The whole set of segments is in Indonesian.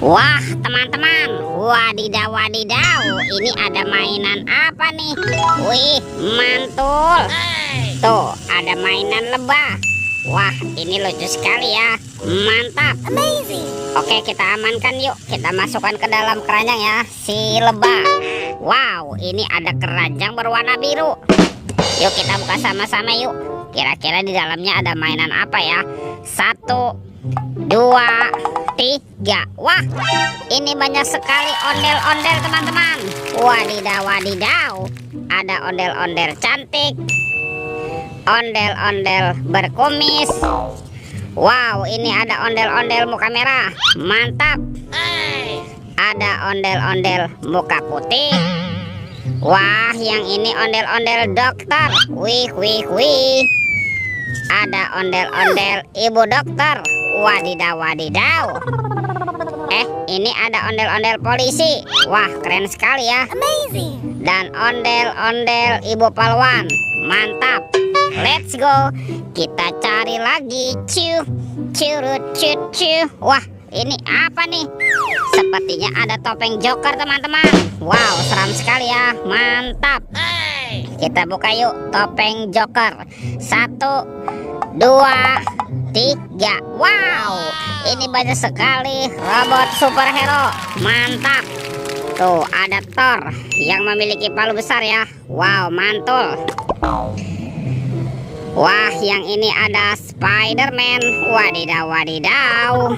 Wah, teman-teman, wadidaw, wadidaw, ini ada mainan apa nih? Wih, mantul. Tuh, ada mainan lebah. Wah, ini lucu sekali ya. Mantap. Amazing. Oke, kita amankan yuk. Kita masukkan ke dalam keranjang ya, si lebah. Wow, ini ada keranjang berwarna biru. Yuk kita buka sama-sama yuk. Kira-kira di dalamnya ada mainan apa ya? 1, 2, 3. Wah, ini banyak sekali ondel-ondel teman-teman. Wadidaw, wadidaw. Ada ondel-ondel cantik, ondel-ondel berkumis. Wow, ini ada ondel-ondel muka merah. Mantap. Ada ondel-ondel muka putih. Wah, yang ini ondel-ondel dokter. Wih, wih, wih. Ada ondel-ondel ibu dokter. Wadidaw, wadidaw. Ini ada ondel-ondel polisi. Wah, keren sekali ya. Amazing. Dan ondel-ondel ibu palwan. Mantap. Let's go. Kita cari lagi. Curut, cucu. Wah, ini apa nih? Sepertinya ada topeng Joker teman-teman. Wow, seram sekali ya. Mantap. Kita buka yuk topeng Joker. 1, 2, 3. Wow, ini banyak sekali robot superhero. Mantap. Tuh, ada Thor yang memiliki palu besar ya. Wow, mantul. Wah, yang ini ada Spider-Man. Wadidaw, wadidaw.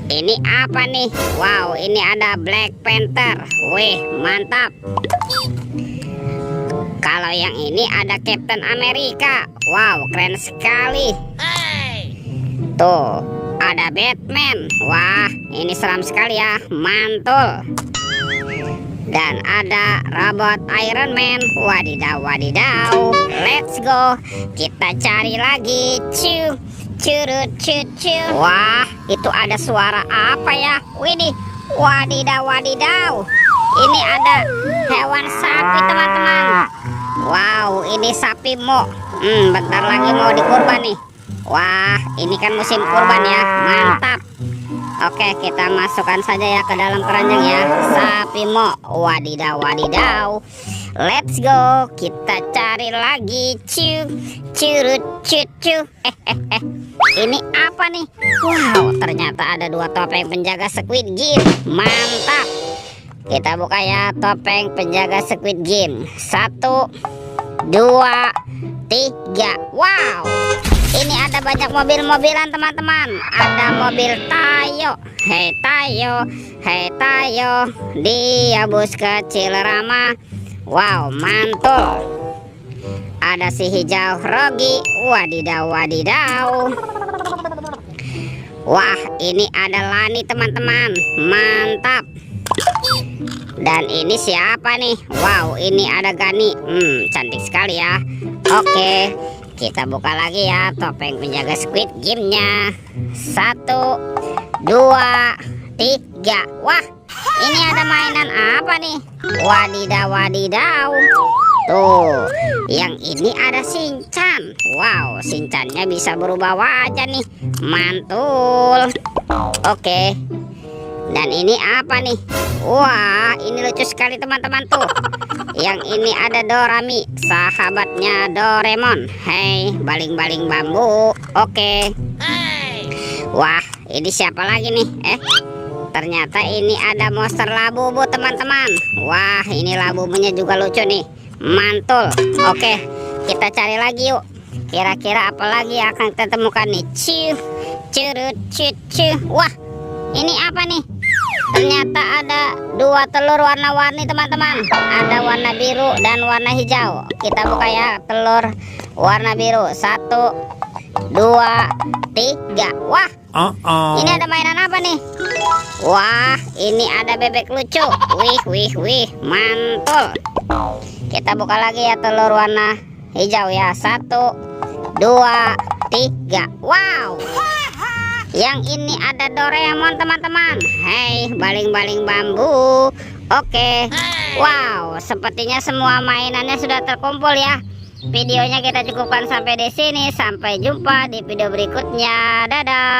Ini apa nih? Wow, ini ada Black Panther. Wih, mantap. Kalau yang ini ada Captain America. Wow, keren sekali. Tuh, ada Batman. Wah, ini seram sekali ya. Mantul. Dan ada robot Iron Man. Wadidaw, wadidaw. Let's go. Kita cari lagi. Curut, cucu. Wah, itu ada suara apa ya? Widih, wadidaw, wadidaw. Ini ada hewan sapi teman-teman. Wow, ini sapi mo. Bentar lagi mau dikurban nih. Wah, ini kan musim kurban ya. Mantap. Oke, kita masukkan saja ya ke dalam keranjang ya. Sapi mo. Wadidaw, wadidaw. Let's go. Kita cari lagi. Curut, cucu. Ini apa nih? Wow, ternyata ada 2 topeng penjaga Squid Game. Mantap. Kita buka ya topeng penjaga Squid Game. 1, 2, 3. Wow, ini ada banyak mobil-mobilan teman-teman. Ada mobil Tayo. Hei Tayo, hei Tayo, dia bus kecil ramah. Wow, mantul. Ada si hijau Rogi. Wadidaw, wadidaw. Wah, ini ada Lani teman-teman. Mantap. Dan ini siapa nih? Wow, ini ada Gani. Cantik sekali ya. Oke, kita buka lagi ya topeng penjaga Squid Game-nya. 1, 2, 3. Wah, ini ada mainan apa nih? Wadidaw, wadidaw. Tuh, yang ini ada Shinchan. Wow, Shinchannya bisa berubah wajah nih. Mantul. Oke. Dan ini apa nih? Wah, ini lucu sekali teman-teman tuh. Yang ini ada Dorami, sahabatnya Doraemon. Hei, baling-baling bambu. Oke. Wah, ini siapa lagi nih? Ternyata ini ada monster Labubu teman-teman. Wah, ini Labubunya juga lucu nih. Mantul. Oke, kita cari lagi yuk. Kira-kira apa lagi yang akan kita temukan nih? Curut, cucu. Wah, ini apa nih? Ternyata ada 2 telur warna-warni teman-teman. Ada warna biru dan warna hijau. Kita buka ya telur warna biru. 1, 2, 3. Wah, ini ada mainan apa nih? Wah, ini ada bebek lucu. Wih, wih, wih, mantul. Kita buka lagi ya telur warna hijau ya. 1, 2, 3. Wow, yang ini ada Doraemon teman-teman. Hei, baling-baling bambu. Oke. Wow, sepertinya semua mainannya sudah terkumpul ya. Videonya kita cukupkan sampai di sini. Sampai jumpa di video berikutnya. Dadah.